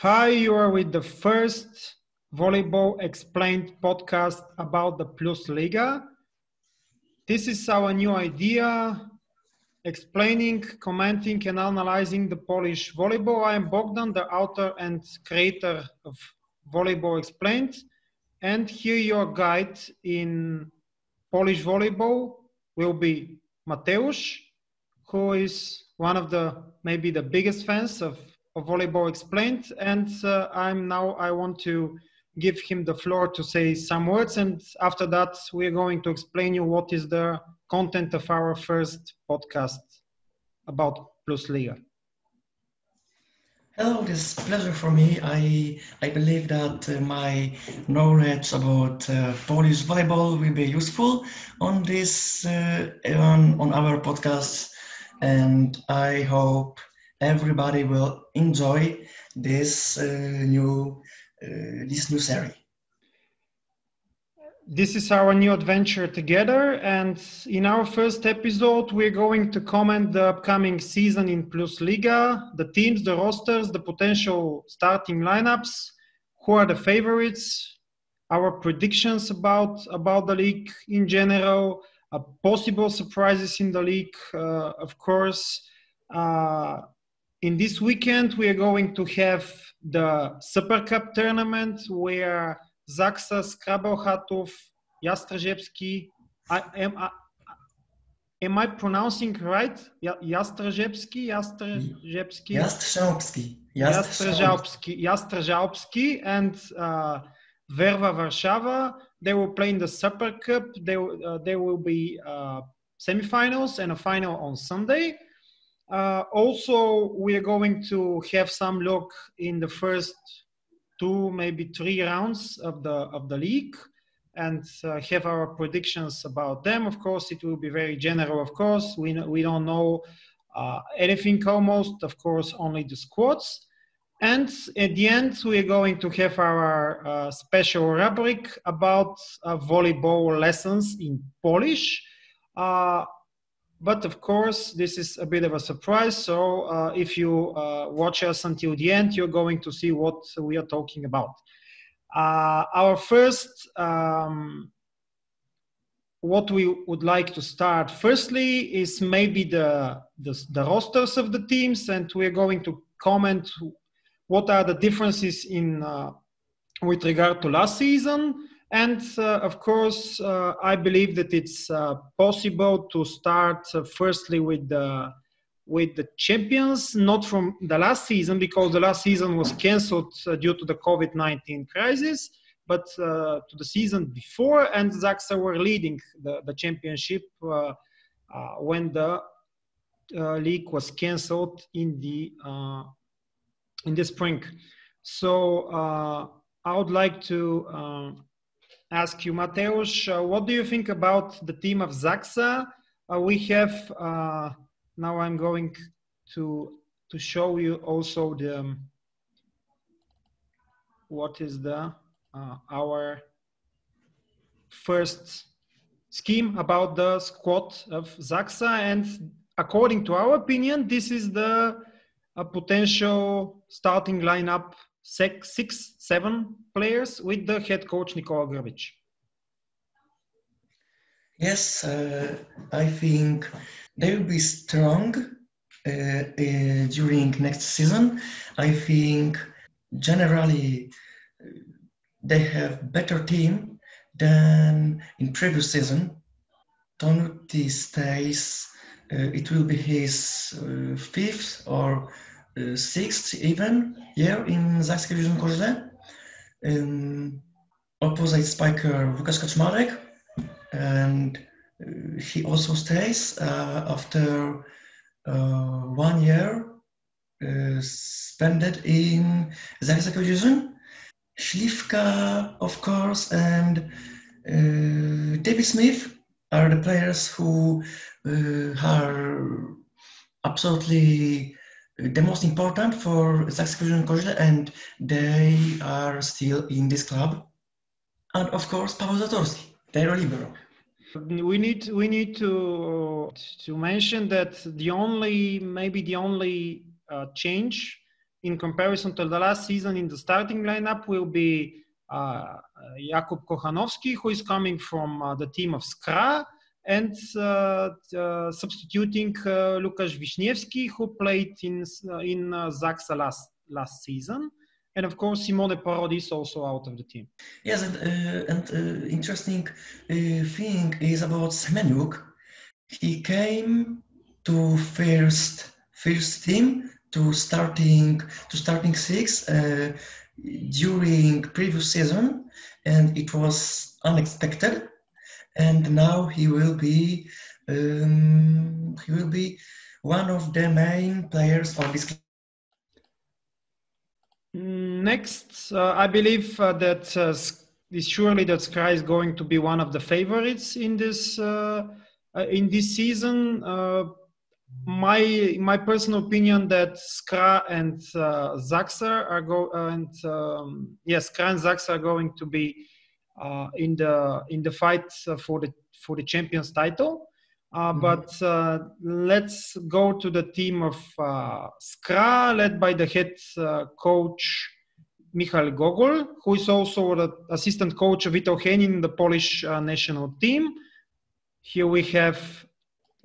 Hi, you are with the first Volleyball Explained podcast about the Plusliga. This is our new idea, explaining, commenting and analyzing the Polish volleyball. I am Bogdan, the author and creator of Volleyball Explained. And here your guide in Polish volleyball will be Mateusz, who is one of maybe the biggest fans of Volleyball Explained. And I want to give him the floor to say some words. And after that, we're going to explain you what is the content of our first podcast about Plusliga. Hello, it is a pleasure for me. I believe that my knowledge about Polish volleyball will be useful on this on our podcast, and I hope everybody will enjoy this new series. This is our new adventure together, and in our first episode we're going to comment the upcoming season in Plusliga, the teams, the rosters, the potential starting lineups, who are the favorites, our predictions about the league in general, possible surprises in the league, of course. In this weekend we are going to have the Supercup tournament where Zaksa, Skrabelchatów, Jastrzębski. Am I pronouncing right? Jastrzębski, and Werwa Warszawa. They will play in the Supercup. There will be semifinals and a final on Sunday. Also, we are going to have some look in the first 2, maybe 3 rounds of the league and have our predictions about them. Of course, it will be very general. Of course, we don't know anything almost. Of course, only the squads. And at the end, we are going to have our special rubric about volleyball lessons in Polish. But of course, this is a bit of a surprise. So if you watch us until the end, you're going to see what we are talking about. Our first, what we would like to start firstly is maybe the rosters of the teams, and we're going to comment what are the differences in with regard to last season. And of course, I believe that it's possible to start firstly with the champions, not from the last season, because the last season was cancelled due to the COVID-19 crisis, but to the season before, and Zaksa were leading the championship when the league was cancelled in the spring. So I would like to ask you, Mateusz, what do you think about the team of Zaksa? We have, now I'm going to show you also what is our first scheme about the squad of Zaksa. And according to our opinion, this is the potential starting lineup, 6-7 players with the head coach Nikola Grbic. Yes, I think they will be strong during next season. I think generally they have better team than in previous season. Tonuti stays, it will be his 5th or 6th even year in Zaksa Division Koźle. Opposite spiker Łukasz Kaczmarek, and he also stays after 1 year spent in Zaksa Division. Śliwka, of course, and David Smith are the players who are absolutely the most important for Zaksa Division Koźle, and they are still in this club. And of course, Paweł Zatorski, their libero. We need to mention that the only change in comparison to the last season in the starting lineup will be Jakub Kochanowski, who is coming from the team of Skra, and substituting Łukasz Wiśniewski, who played in Zaksa last season. And of course, Simone Parodi is also out of the team. Yes, and interesting thing is about Semeniuk. He came to first team to starting six during previous season, and it was unexpected. And now he will be one of the main players of this club. Next, I believe that it's surely that Skra is going to be one of the favorites in this season. My personal opinion that Skra and Zaksa are going to be in the fight for the champions title. But let's go to the team of Skra, led by the head coach Michal Gogol, who is also the assistant coach of Vito Henin in the Polish national team. Here we have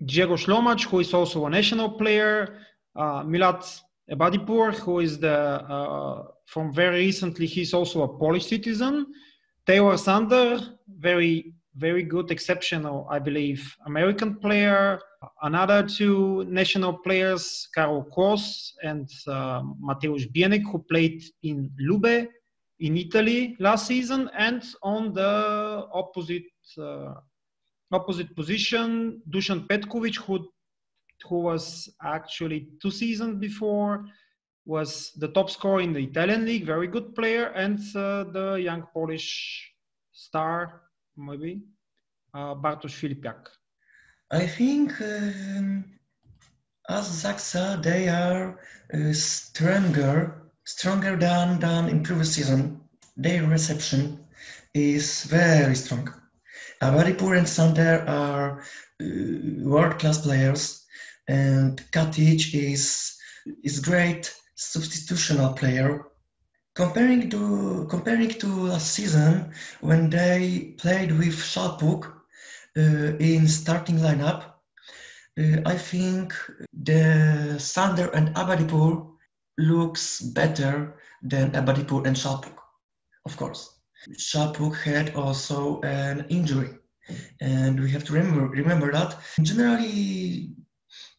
Diego Šlomač, who is also a national player, Milat Ebadipur, who is from very recently, he's also a Polish citizen, Taylor Sander, very good, exceptional, I believe, American player. Another two national players, Karol Kos and Mateusz Bienek, who played in Lube in Italy last season. And on the opposite position, Dusan Petkovic, who was actually 2 seasons before, was the top scorer in the Italian league, very good player, and the young Polish star, maybe, Bartosz Filipiak. I think as Zaksa, they are stronger than in previous season. Their reception is very strong. Abadipur and Sander are world-class players, and Katic is great substitutional player. Comparing to last season when they played with Szalpuk in starting lineup, I think the Sander and Abadipur looks better than Abadipur and Szalpuk, of course. Szalpuk had also an injury, and we have to remember that. Generally,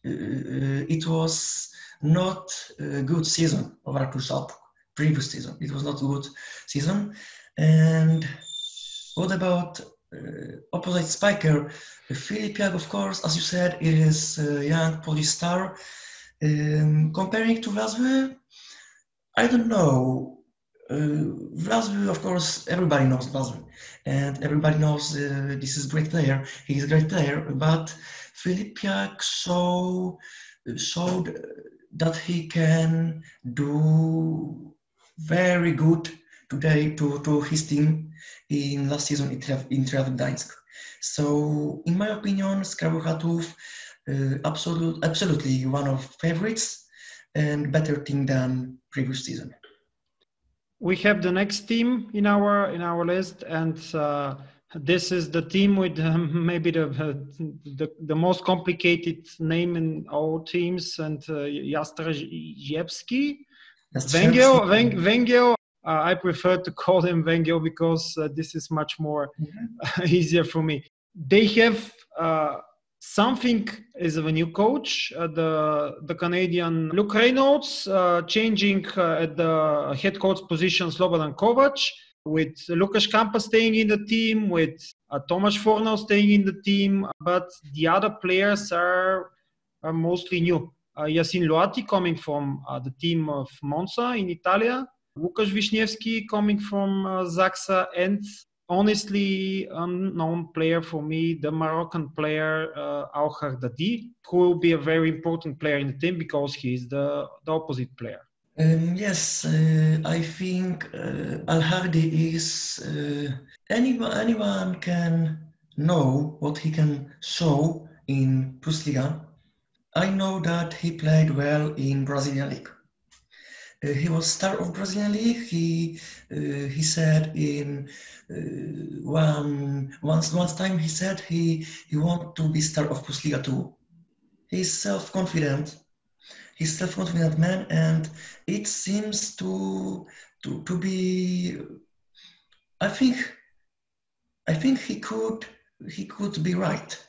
it was not a good season of Artur Szalpuk. Previous season, it was not a good season. And what about opposite spiker? Filipiak, of course, as you said, it is a young Polish star. Comparing to Wlazły, I don't know. Wlazły, of course, everybody knows Wlazły, and everybody knows this is a great player. He is a great player, but Filipiak showed that he can do very good today to his team in last season in Tref Gdańsk. So, in my opinion, Skra Bełchatów absolutely one of favorites and better team than previous season. We have the next team in our list, and this is the team with maybe the most complicated name in all teams, and Jastrzębski. Węgiel. I prefer to call him Węgiel because this is much more easier for me. They have something as of a new coach, the Canadian Luke Reynolds, changing at the head coach position Slobodan Kovac, with Lukasz Kampa staying in the team, with Tomasz Fornal staying in the team, but the other players are mostly new. Yasin Loati coming from the team of Monza in Italia, Łukasz Wiśniewski coming from Zaksa, and honestly unknown player for me, the Moroccan player Al Hardadi, who will be a very important player in the team because he's the opposite player. Yes, I think Al Hardi is anyone can know what he can show in Plusliga. I know that he played well in Brazilian league, He was star of Brazilian League. He said in once time he said he want to be star of Plusliga too. He's self-confident. He's self-confident man, and it seems to be. I think he could be right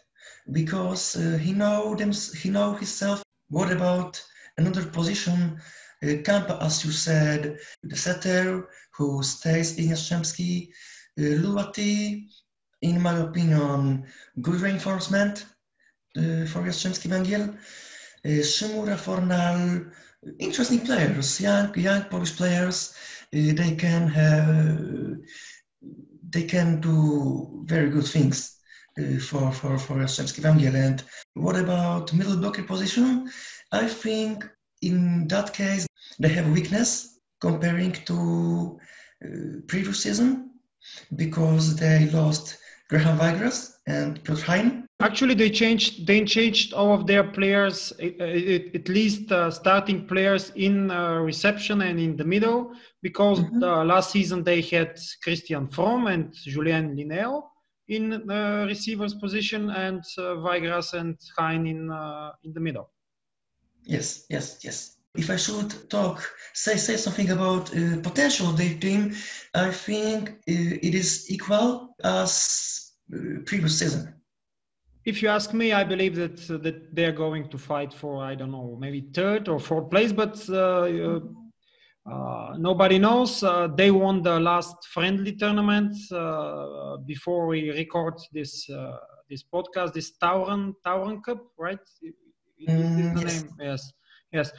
because he know himself. What about another position? Kampa, as you said, the setter who stays in Jastrzębski, Luati, in my opinion, good reinforcement for Jastrzębski Węgiel. Szymura, Fornal, interesting players, young Polish players. They can do very good things for Jastrzębski Węgiel. And what about middle blocker position? I think in that case they have weakness comparing to previous season because they lost Graham Vigras and Piotr Hein. Actually, they changed all of their players, at least starting players in reception and in the middle, because last season they had Christian Fromm and Julien Linneo in the receivers position, and Vigras and Hein in the middle. Yes. If I should say something about potential of the team, I think it is equal as previous season. If you ask me, I believe that they're going to fight for, I don't know, maybe third or fourth place, but nobody knows. They won the last friendly tournament before we record this podcast, this Tauren Cup, right? Is this the name? Yes.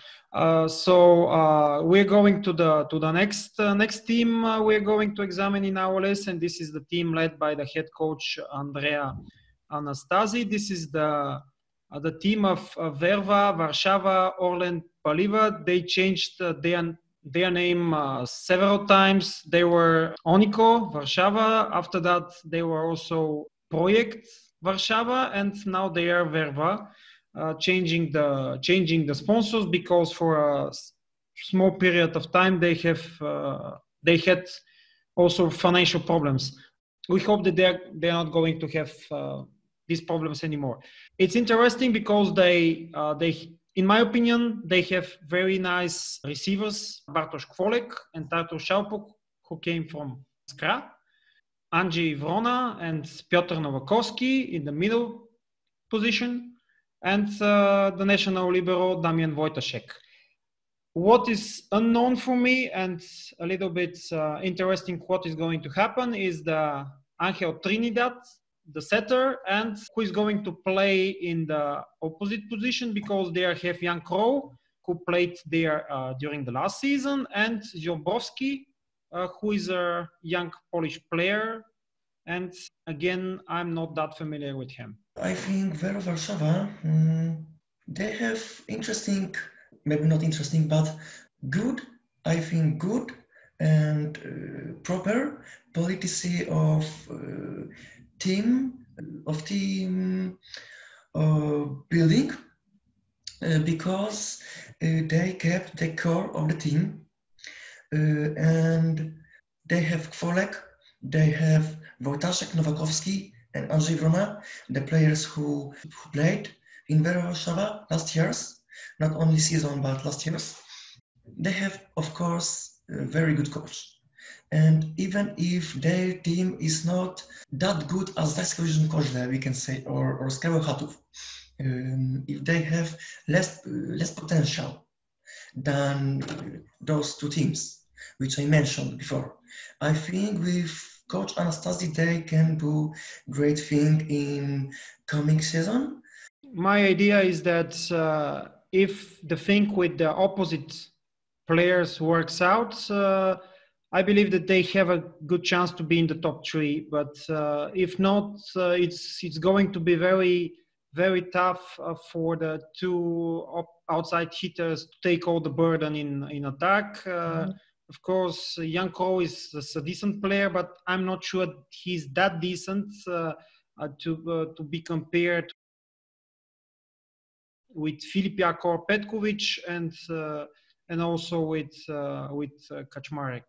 So we're going to the next team we're going to examine in our lesson. This is the team led by the head coach Andrea Anastasi. This is the team of Verva, Warsaw, Orlen, Paliva. They changed their name several times. They were Oniko, Warsaw. After that, they were also Projekt Warsaw, and now they are Verva. Changing the sponsors because for a small period of time they had also financial problems. We hope that they're not going to have these problems anymore. It's interesting because they in my opinion they have very nice receivers, Bartosz Kwolek and Tartur Szałpuk, who came from Skra, Andrzej Wrona and Piotr Nowakowski in the middle position, and the national libero Damian Wojtaszek. What is unknown for me and a little bit interesting what is going to happen is the Angel Trinidad, the setter, and who is going to play in the opposite position because they have Jan Crow, who played there during the last season, and Ziobrowski, who is a young Polish player. And again, I'm not that familiar with him. I think Vera Warsaw, they have interesting, maybe not interesting, but good, I think good and proper policy of team building because they kept the core of the team and they have Kwolek, they have Wojtaszek, Nowakowski and Andrzej Wrona, the players who played in Vera Warsaw last years, not only season but last years. They have, of course, a very good coach. And even if their team is not that good as Daskowicz Koźle, we can say, or Skarbek Chatów, if they have less potential than those two teams, which I mentioned before, I think with Coach Anastasi, they can do great thing in coming season. My idea is that if the thing with the opposite players works out, I believe that they have a good chance to be in the top three. But if not, it's going to be very, very tough for the two outside hitters to take all the burden in attack. Of course, Jan Crow is a decent player, but I'm not sure he's that decent to be compared with Filip Jakor Petkovic and and also with Kaczmarek,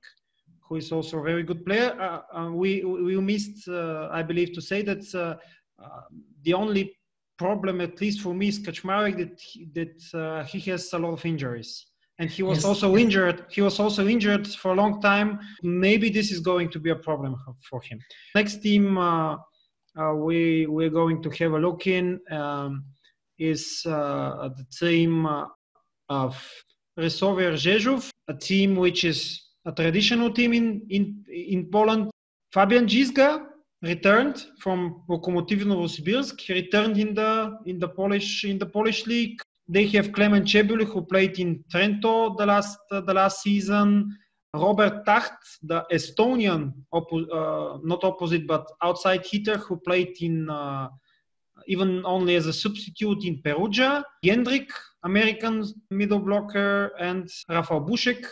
who is also a very good player. We missed, I believe, to say that the only problem, at least for me, is Kaczmarek, that he has a lot of injuries. And he was also injured. He was also injured for a long time. Maybe this is going to be a problem for him. Next team we're going to have a look in is the team of Resovia Rzeszów, a team which is a traditional team in Poland. Fabian Gizga returned from Lokomotiv Novosibirsk. He returned in the Polish league. They have Klemen Cebul, who played in Trento the last season. Robert Tacht, the Estonian, not opposite but outside hitter, who played in even only as a substitute in Perugia. Jędryk, American middle blocker, and Rafał Buszek,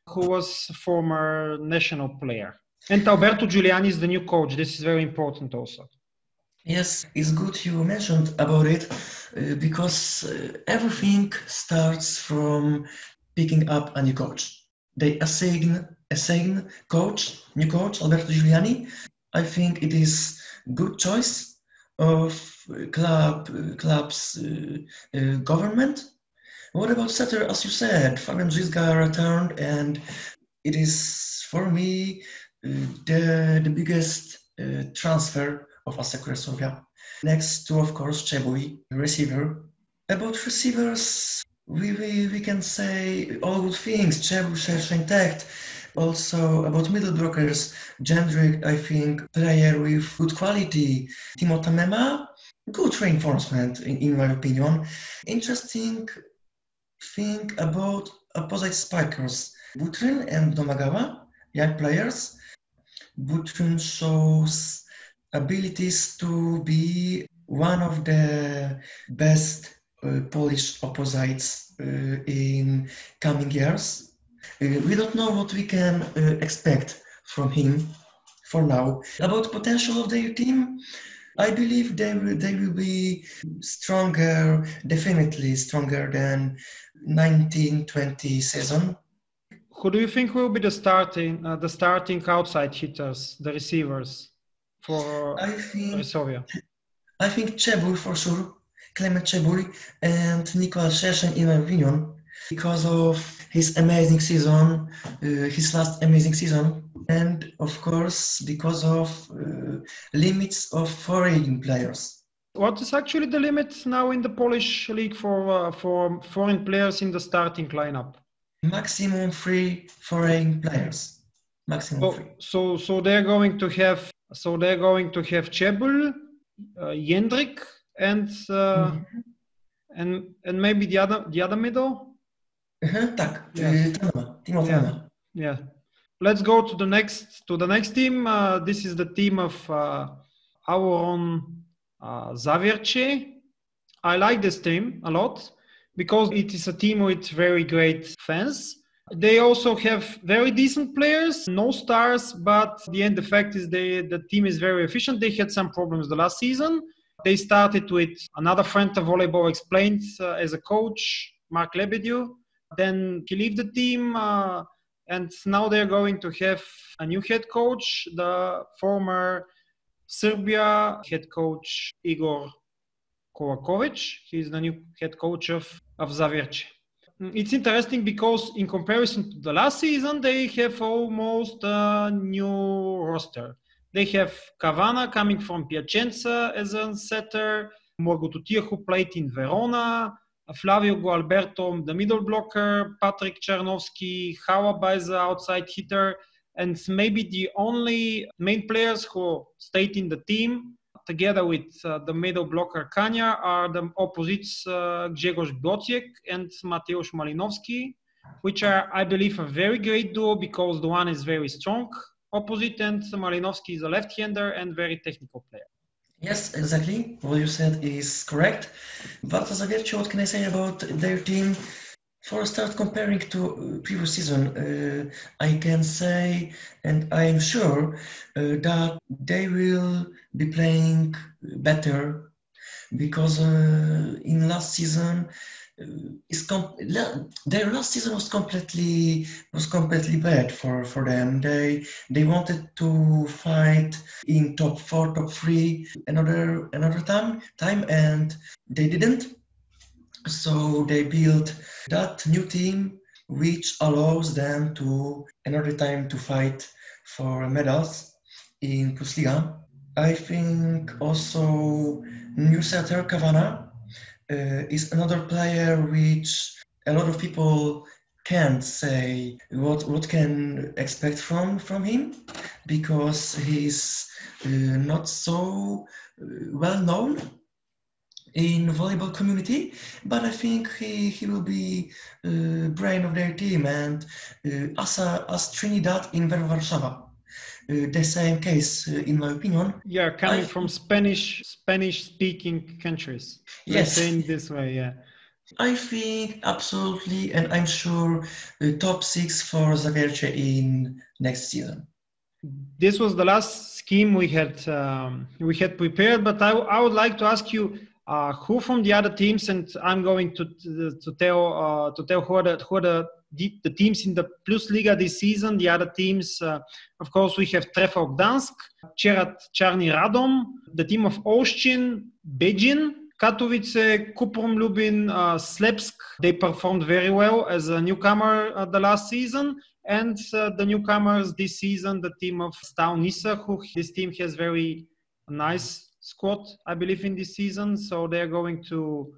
who was a former national player. And Alberto Giuliani is the new coach. This is very important also. Yes, it's good you mentioned about it because everything starts from picking up a new coach. They assign new coach Alberto Giuliani. I think it is good choice of club's government. What about setter? As you said, Fabian Gizga returned, and it is for me the biggest transfer of ASEC Resovia. Next to, of course, Cebul, receiver. About receivers, we can say all good things. Cebul, Szerszeń, Tacht. Also about middle blockers, Jędryk, I think, player with good quality. Timo Tamema, good reinforcement in my opinion. Interesting thing about opposite spikers, Butryn and Domagawa, young players. Butryn shows abilities to be one of the best Polish opposites in coming years. We don't know what we can expect from him for now. About potential of their team, I believe they will be stronger, definitely stronger than 1920 season. Who do you think will be the starting outside hitters, the receivers for Resovia? I think Cebul for sure, Klemen Cebul and Nicolas Szerszeń in my opinion, because of his amazing season, his last amazing season, and of course because of limits of foreign players. What is actually the limit now in the Polish league for foreign players in the starting lineup? Maximum 3 foreign players. Maximum 3. So they're going to have Cebul, Jędryk, and maybe the other middle. Tak. Yes. Timo Tamema. Yeah. Let's go to the next team. This is the team of our own Zawiercie. I like this team a lot because it is a team with very great fans. They also have very decent players, no stars, but at the end, the fact is the team is very efficient. They had some problems the last season. They started with another friend of Volleyball Explained as a coach, Mark Lebediu. Then he left the team, and now they're going to have a new head coach, the former Serbia head coach Igor Kovakovic. He's the new head coach of Zawiercie. It's interesting because in comparison to the last season, they have almost a new roster. They have Cavana coming from Piacenza as a setter, Morgututia, who played in Verona, Flavio Gualberto, the middle blocker, Patrick Czernovski, Hałaba as the outside hitter, and maybe the only main players who stayed in the team together with the middle blocker Kania are the opposites Grzegorz Bociek and Mateusz Malinowski, which are, I believe, a very great duo because the one is very strong opposite and Malinowski is a left-hander and very technical player. Yes, exactly. What you said is correct. But as Zawiercie, what can I say about their team? For a start, comparing to previous season, I can say, and I am sure, that they will be playing better because in last season, their last season was completely bad for them. They wanted to fight in top 4, top 3 another time, and they didn't. So they built that new team, which allows them to another time to fight for medals in Plusliga. I think also new setter Kavana is another player which a lot of people can't say what can expect from him, because he's not so well known in volleyball community, but I think he will be brain of their team, and as Trinidad in Warszawa. The same case, in my opinion. Yeah, coming from Spanish-speaking countries. Let's Yes. say in this way, yeah. I think absolutely, and I'm sure top 6 for Zagreb in next season. This was the last scheme we had prepared, but I would like to ask you who from the other teams, and I'm going to tell who are the teams in the Plusliga this season. The other teams, of course, we have Trefl Gdansk, Czarny Radom, the team of Olsztyn, Begin, Katowice, Kuprum Lubin, Slepsk. They performed very well as a newcomer the last season. And the newcomers this season, the team of Stał Nisa, this team has very nice squad, I believe, in this season. So they're going to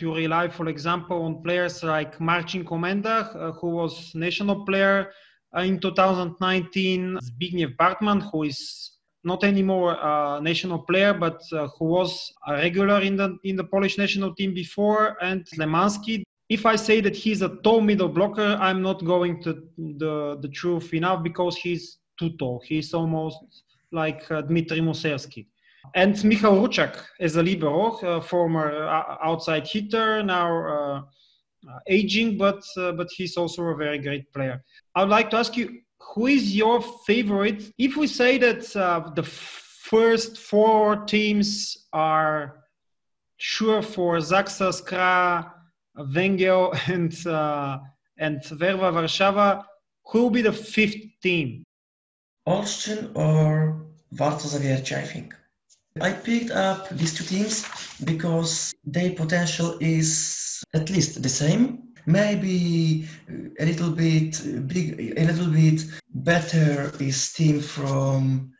rely, for example, on players like Marcin Komenda, who was national player in 2019, Zbigniew Bartman, who is not anymore a national player, but who was a regular in the Polish national team before, and Lemanski. If I say that he's a tall middle blocker, I'm not going to the truth enough, because he's too tall. He's almost like Dmitry Musersky. And Michał Ruczak as a libero, former outside hitter, now aging, but he's also a very great player. I would like to ask you, who is your favorite? If we say that the first 4 teams are sure for Zaksa, Skra, Węgiel, and Werwa Warszawa, who will be the 5th team? Olsztyn or Warta Zawiercie, I think. I picked up these 2 teams because their potential is at least the same. Maybe a little bit better is team from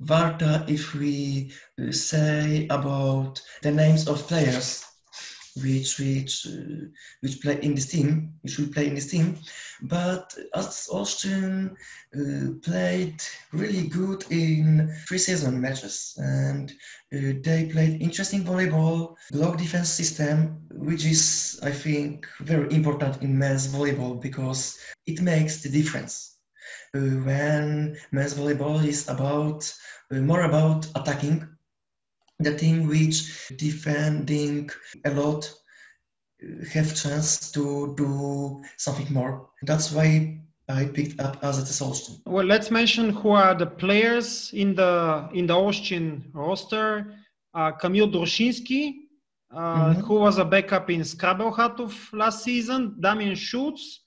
Warta if we say about the names of players which play in this team, which will play in this team. But as Olsztyn played really good in pre-season matches, and they played interesting volleyball, block defense system, which is, I think, very important in men's volleyball, because it makes the difference. When men's volleyball is more about attacking, the team which defending a lot have chance to do something more. That's why I picked up as it is Olsztyn. Well, let's mention who are the players in the Olsztyn roster. Kamil Druszyński, who was a backup in Skrabelchatów last season. Damian Schulz,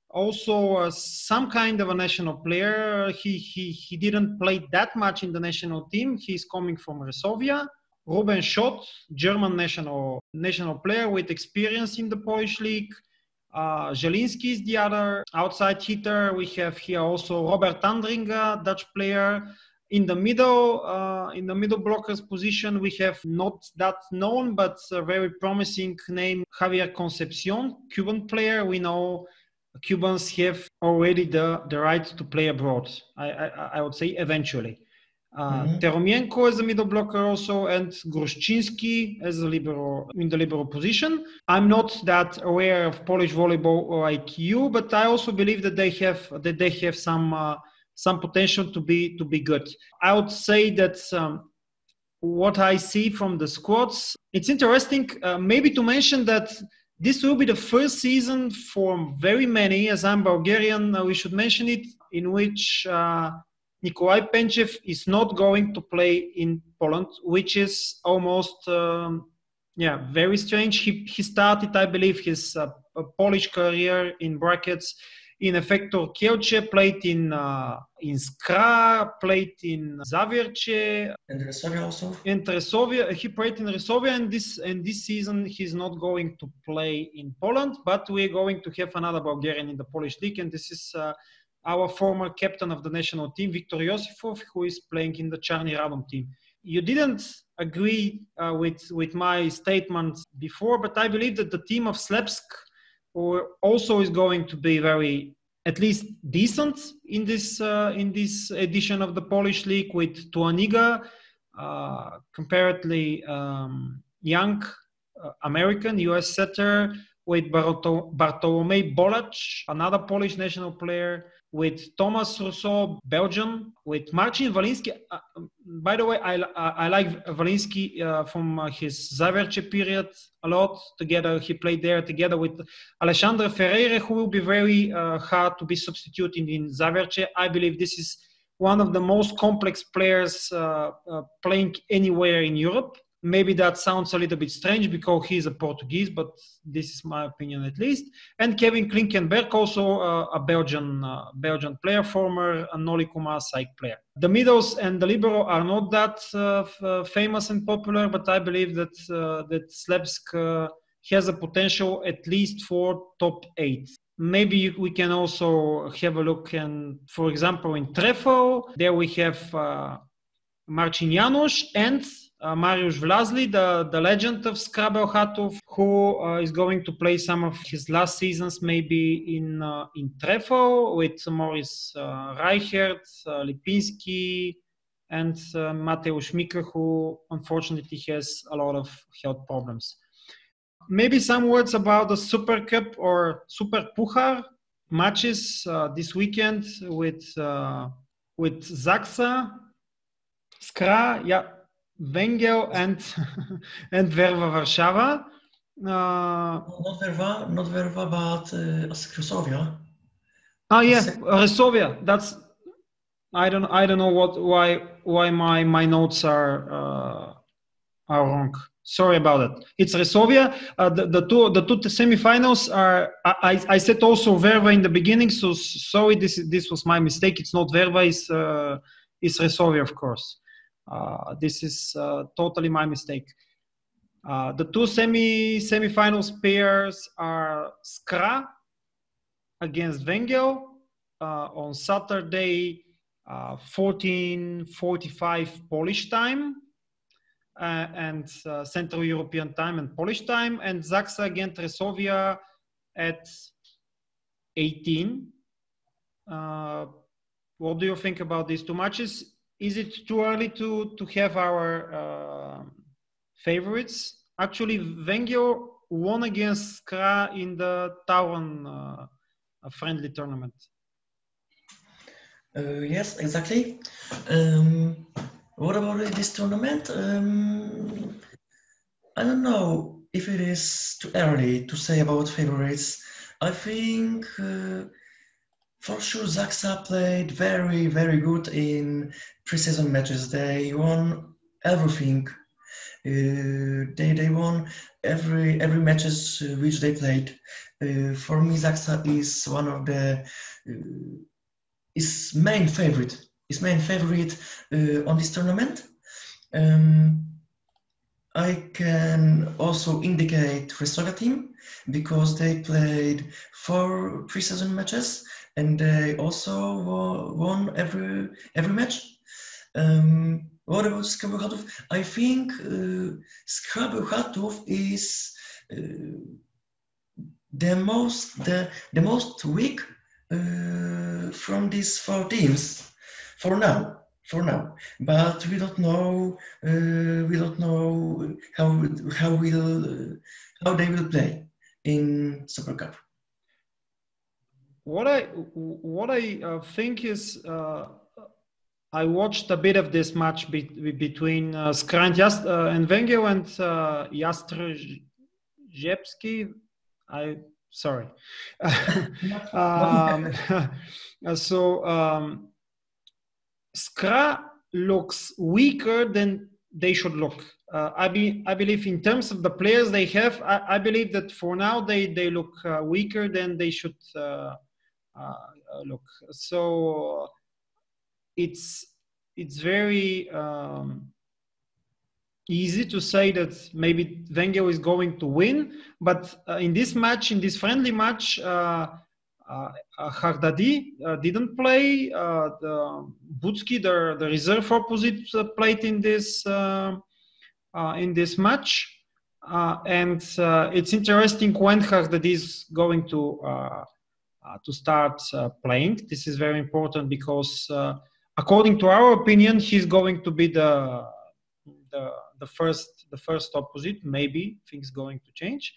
also some kind of a national player. He didn't play that much in the national team. He's coming from Resovia. Ruben Schott, German national player with experience in the Polish league. Zielinski is the other outside hitter. We have here also Robert Andringa, Dutch player. In the middle blockers position, we have not that known, but a very promising name, Javier Concepcion, Cuban player. We know Cubans have already the right to play abroad, I would say, eventually. Teromienko as a middle blocker also, and Gruszczynski as a libero in the libero position. I'm not that aware of Polish volleyball like you, but I also believe that they have some potential to be good. I would say that what I see from the squads, it's interesting maybe to mention that this will be the first season for very many, as I'm Bulgarian, we should mention it, in which Nikolai Penchev is not going to play in Poland, which is almost Yeah, very strange. He started, I believe, his Polish career in brackets in Efektor Kielce, played in Skra, played in Zawiercie. And Resovia also? And Resovia, he played in Resovia, and this season he's not going to play in Poland, but we're going to have another Bulgarian in the Polish league, and this is our former captain of the national team, Viktor Josifov, who is playing in the Charny Radom team. You didn't agree with my statement before, but I believe that the team of Slepsk also is going to be very, at least decent in this edition of the Polish league, with Tuaniga, comparatively young American US setter, with Bartolomej Bolac, another Polish national player, with Thomas Rousseau, Belgian, with Marcin Walinski. By the way, I like Walinski from his Zawiercie period a lot. Together, he played there together with Alexandre Ferreira, who will be very hard to be substituted in Zawiercie. I believe this is one of the most complex players playing anywhere in Europe. Maybe that sounds a little bit strange because he's a Portuguese, but this is my opinion at least. And Kevin Klinkenberg, also a Belgian player, former Noli Kuma SAIK player. The middles and the libero are not that famous and popular, but I believe that Slepsk has a potential at least for top 8. Maybe we can also have a look, and for example, in Trefo, there we have Marcin Janusz and Mariusz Vlasli, the legend of Skra Bełchatów, who is going to play some of his last seasons maybe in Trefo with Maurice Reichert, Lipinski, and Mateusz Mikl, who unfortunately has a lot of health problems. Maybe some words about the Supercup or Super Puchar matches this weekend with Zaksa, Skra, Węgiel, and Werwa Warszawa. Not Werwa, but Resovia. Resovia. That's I don't know why my notes are wrong. Sorry about it. It's Resovia. The two semifinals are. I said also Werva in the beginning, so sorry. This was my mistake. It's not Werva. It's Resovia, of course. This is totally my mistake. The two semifinals pairs are Skra against Węgiel on Saturday, 14:45 Polish time and Central European time and Polish time, and Zaksa against Resovia at 18. What do you think about these two matches? Is it too early to have our favorites? Actually, Węgiel won against Skra in the Tauron friendly tournament. Yes, exactly. What about this tournament? I don't know if it is too early to say about favorites. I think for sure Zaksa played very, very good in pre-season matches. They won everything. They won every matches which they played. For me, Zaksa is one of the his main favorite on this tournament. I can also indicate Resovia team because they played 4 pre-season matches and they also won every match. What about Skra Bełchatów? I think Skra Bełchatów is the most weak from these 4 teams for now. But we don't know how they will play in Supercup. What I think is I watched a bit of this match between Skra and Węgiel and Jastrzębski. Sorry. So Skra looks weaker than they should look. I believe in terms of the players they have, I believe that for now they look weaker than they should look. So it's very easy to say that maybe Wenger is going to win, but in this match, in this friendly match, Hardadi didn't play. The Butsky, the reserve opposite, played in this match, and it's interesting when Hardadi is going to start playing. This is very important because, according to our opinion, he's going to be the first opposite. Maybe things going to change,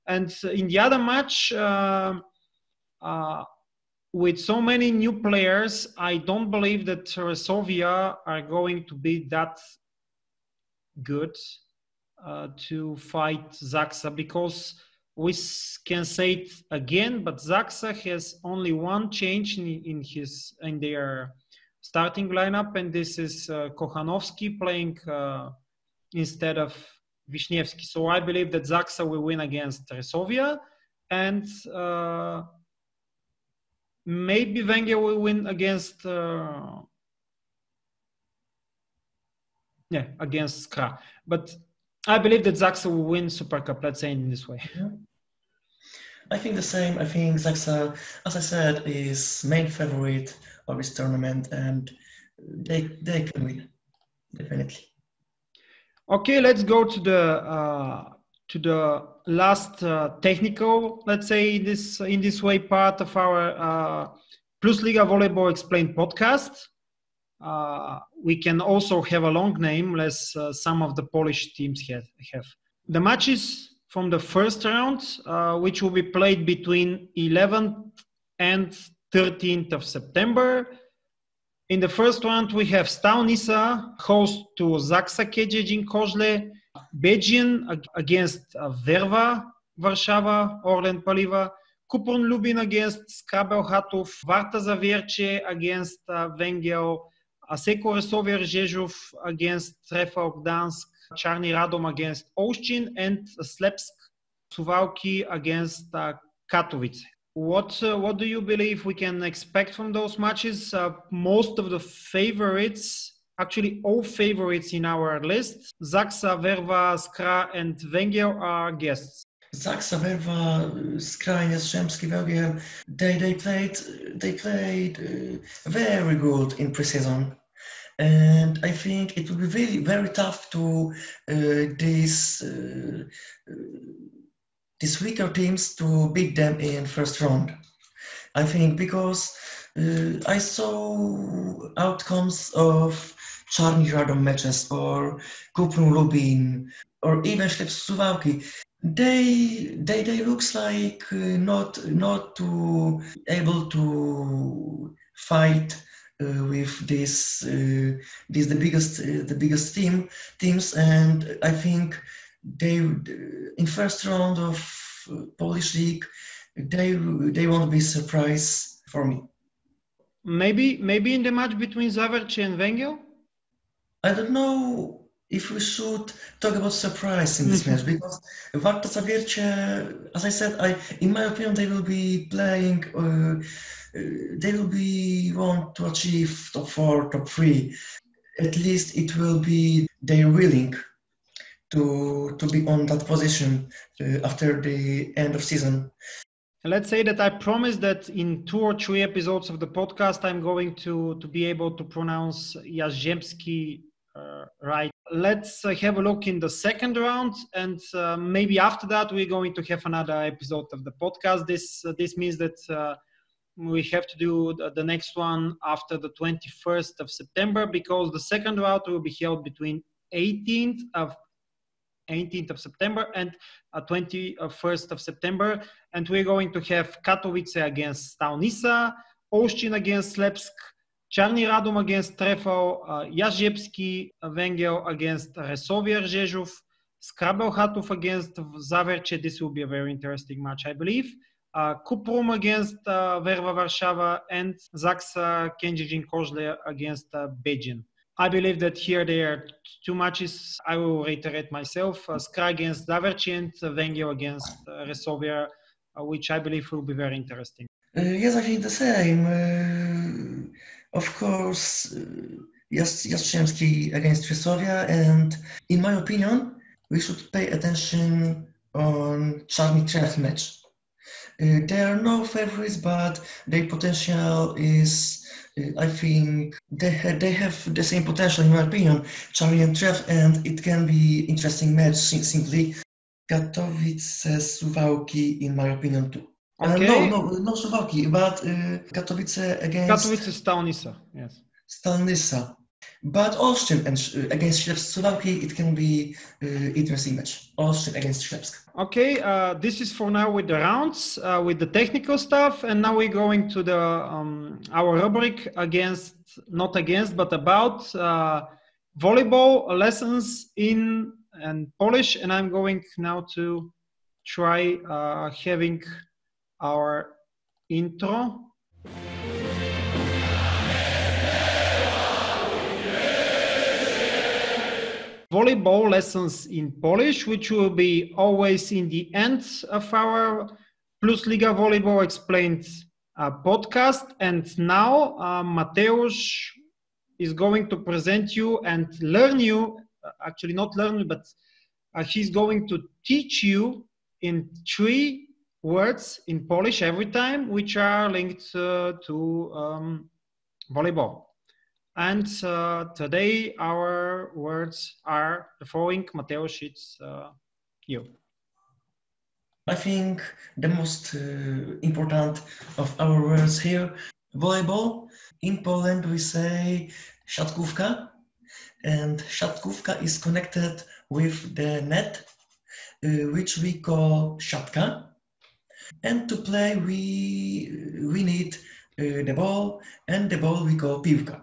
and in the other match. With so many new players, I don't believe that Resovia are going to be that good to fight Zaksa, because we can say it again, but Zaksa has only one change in their starting lineup, and this is Kochanowski playing instead of Wisniewski. So I believe that Zaksa will win against Resovia, and maybe Wenger will win against against Skra. But I believe that Zaksa will win Supercup, let's say in this way. Yeah. I think the same. I think Zaksa, as I said, is main favorite of this tournament, and they can win, definitely. Okay, let's go to the last technical, let's say in this way, part of our Plusliga Volleyball Explained podcast. We can also have a long name, as some of the Polish teams have. The matches from the first round, which will be played between 11th and 13th of September. In the first round, we have Staunisa host to Zaksa Kędzierzyn-Koźle, Bedzin against Verva Warszawa, Orlen Paliwa, Kupron Lubin against Skra Bełchatów, Warta Zawiercie against Węgiel, Aseko Resovia Rzeszów against Trefl Gdansk, Czarny Radom against Olsztyn, and Slepsk Suwałki against Katowice. What do you believe we can expect from those matches? Most of the favorites, actually all favorites in our list, Zaksa, Verva, Skra, and Węgiel are guests. Zaksa, Verva, Skra, and Jastrzębski Węgiel, they played very good in pre-season. And I think it will be really very tough to these weaker teams to beat them in first round. I think because I saw outcomes of Czarny Radom matches or Kupron Lubin or even Ślepsk Suwałki. They looks like not to able to fight with the biggest teams, and I think they in first round of Polish league they won't be surprised for me. Maybe in the match between Zawiercie and Węgiel? I don't know if we should talk about surprise in this match, because Warta Zawiercie, as I said, in my opinion, they will be playing. They will be want to achieve top 4, top 3. At least it will be their willing to be on that position after the end of season. Let's say that I promise that in 2 or 3 episodes of the podcast, I'm going to be able to pronounce Jastrzębski right. Let's have a look in the second round, and maybe after that we're going to have another episode of the podcast. This means that we have to do the next one after the 21st of September, because the second round will be held between 18th of September and 21st of September, and we're going to have Katowice against Staunisa, Olsztyn against Slepsk, Czarny Radom against Trefl, Jastrzębski Węgiel against Resovia Rzeszów, Skra Bełchatów against Zawiercie. This will be a very interesting match, I believe. Kuprum against Verva Warszawa, and Zaksa Kędzierzyn-Koźle against Bedzin. I believe that here there are two matches. I will reiterate myself: Skra against Daverci and Węgiel against Resovia, which I believe will be very interesting. Yes, I think the same. Of course, Jastrzębski against Resovia, and in my opinion, we should pay attention on Czarny Tref match. They are no favorites, but their potential is, I think, they have the same potential, in my opinion, Charlie and Tref, and it can be interesting match simply. Katowice, Suwałki, in my opinion, too. Okay. No Suwałki, but Katowice against... Katowice, Stalnica, yes. Stalnica. But Olsztyn against Ślepsk Suwałki, it can be interesting match. Olsztyn against Ślepsk. Okay, this is for now with the rounds, with the technical stuff, and now we're going to the our rubric not against, but about volleyball lessons in Polish, and I'm going now to try having our intro. Volleyball lessons in Polish, which will be always in the end of our Plusliga Volleyball Explained podcast. And now Mateusz is going to present you and learn you, actually not learn you, but he's going to teach you in 3 words in Polish every time, which are linked to volleyball. And today our words are the following. Mateusz, it's you. I think the most important of our words here, volleyball. In Poland we say siatkowka, and siatkowka is connected with the net, which we call siatka. And to play we need the ball, and the ball we call piłka.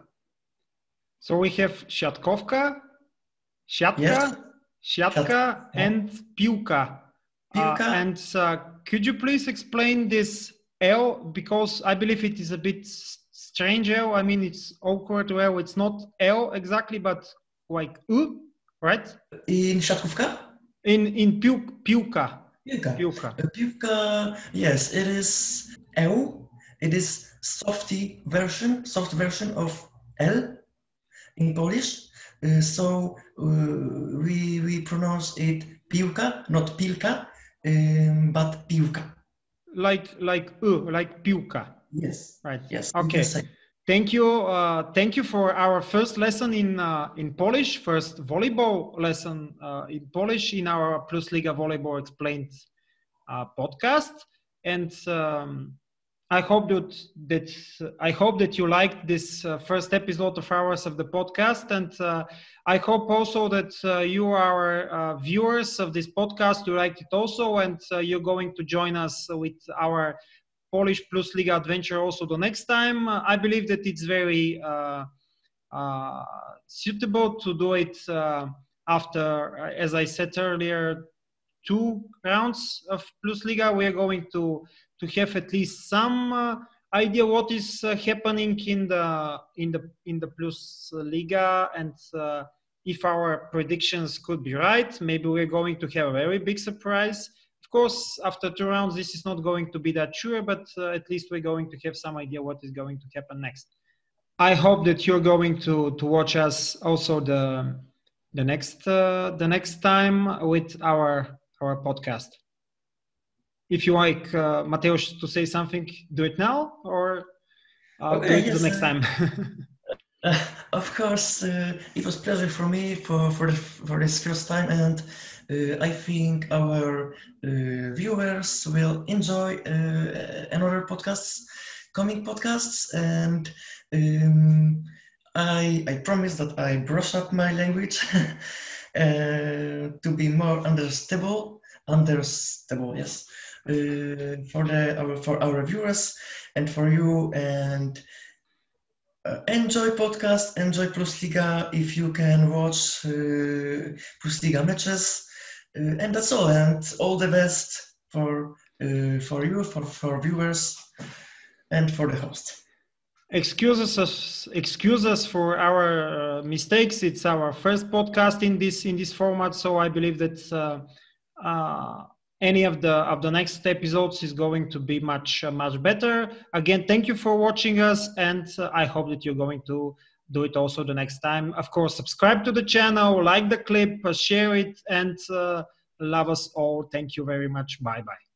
So we have siatkowka, siatka, yes. siatka, and piłka. And could you please explain this L? Because I believe it is a bit strange L. I mean, it's awkward L. It's not L exactly, but like U, right? In siatkowka? In piłka. Piłka. Piłka, yes, it is L. It is soft version of L in Polish. So we pronounce it piłka, not pilka, but piłka. Like piłka. Yes. Right. Yes. Okay. Thank you for our first lesson in Polish, first volleyball lesson in Polish in our Plusliga Volleyball Explained podcast. And I hope that you liked this first episode of ours of the podcast, and I hope also that you, our viewers of this podcast, you liked it also, and you're going to join us with our Polish Plusliga adventure also the next time. I believe that it's very suitable to do it after, as I said earlier, 2 rounds of Plusliga. We are going to have at least some idea what is happening in the Plusliga, and if our predictions could be right, maybe we're going to have a very big surprise. Of course, after 2 rounds, this is not going to be that sure, but at least we're going to have some idea what is going to happen next. I hope that you're going to watch us also the next time with our podcast. If you like, Mateusz, to say something, do it now, or do it the next time. Of course, it was a pleasure for me for this first time, and I think our viewers will enjoy another coming podcasts, and I promise that I brush up my language to be more understandable, yes. For our viewers and for you, and enjoy podcast, enjoy Plusliga if you can watch Plusliga matches, and that's all. And all the best for you, for viewers, and for the host. excuse us for our mistakes. It's our first podcast in this format, so I believe that any of the next episodes is going to be much better. Again, thank you for watching us, and I hope that you're going to do it also the next time. Of course, subscribe to the channel, like the clip, share it, and love us all. Thank you very much. Bye bye.